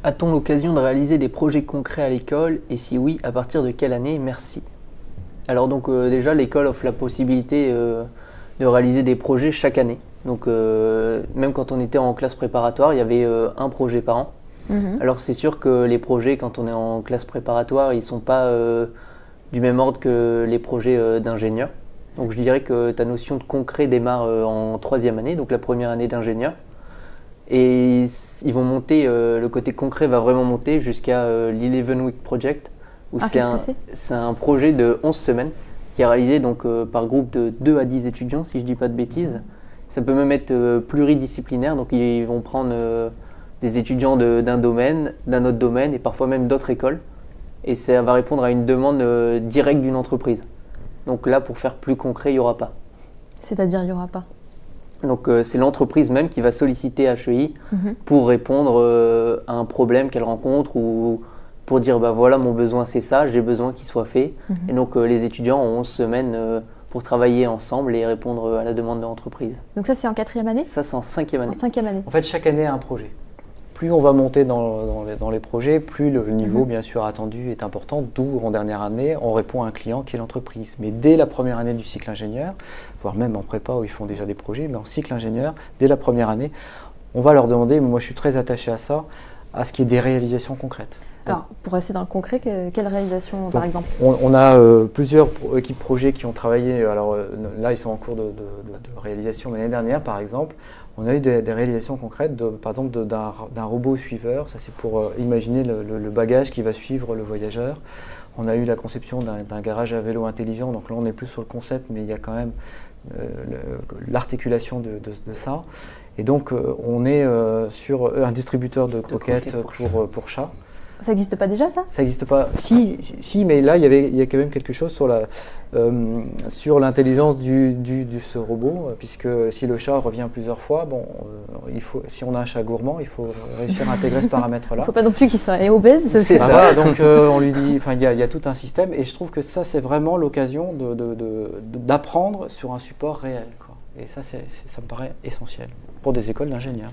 A-t-on l'occasion de réaliser des projets concrets à l'école et si oui, à partir de quelle année? Merci. Alors donc déjà l'école offre la possibilité de réaliser des projets chaque année. Donc même quand on était en classe préparatoire, il y avait un projet par an. Alors c'est sûr que les projets quand on est en classe préparatoire, ils ne sont pas du même ordre que les projets d'ingénieur. Donc je dirais que ta notion de concret démarre en troisième année, donc la première année d'ingénieur. Et ils vont monter, le côté concret va vraiment monter jusqu'à l'Eleven Week Project, où c'est un projet de 11 semaines qui est réalisé donc, par groupe de 2 à 10 étudiants, si je ne dis pas de bêtises. Ça peut même être pluridisciplinaire, donc ils vont prendre des étudiants d'un domaine, d'un autre domaine et parfois même d'autres écoles. Et ça va répondre à une demande directe d'une entreprise. Donc là, pour faire plus concret, il n'y aura pas. C'est-à-dire, il n'y aura pas? Donc c'est l'entreprise même qui va solliciter HEI pour répondre à un problème qu'elle rencontre ou pour dire bah voilà mon besoin c'est ça, j'ai besoin qu'il soit fait. Et donc les étudiants ont 11 semaines pour travailler ensemble et répondre à la demande de l'entreprise. Donc ça c'est en quatrième année? Ça c'est en cinquième année. En cinquième année. En fait chaque année a un projet. Plus on va monter dans les projets, plus le niveau bien sûr attendu est important, d'où en dernière année on répond à un client qui est l'entreprise. Mais dès la première année du cycle ingénieur, voire même en prépa où ils font déjà des projets, mais en cycle ingénieur, dès la première année, on va leur demander, mais moi je suis très attaché à ça, à ce qu'il y ait des réalisations concrètes. Alors, pour rester dans le concret, quelle réalisation par exemple? On a plusieurs équipes projets qui ont travaillé, alors là ils sont en cours de réalisation l'année dernière par exemple. On a eu des réalisations concrètes, par exemple d'un robot suiveur, ça c'est pour imaginer le bagage qui va suivre le voyageur. On a eu la conception d'un garage à vélo intelligent, donc là on est plus sur le concept, mais il y a quand même l'articulation de ça. Et donc on est sur un distributeur de croquettes pour chats. Ça n'existe pas déjà ça? Ça n'existe pas. Si, mais là il y a quand même quelque chose sur l'intelligence de ce robot, puisque si le chat revient plusieurs fois, bon, si on a un chat gourmand, il faut réussir à intégrer ce paramètre-là. Il ne faut pas non plus qu'il soit obèse. C'est ça. Voilà, donc on lui dit, il y a tout un système, et je trouve que ça c'est vraiment l'occasion d'apprendre sur un support réel, quoi. Et ça me paraît essentiel pour des écoles d'ingénieurs.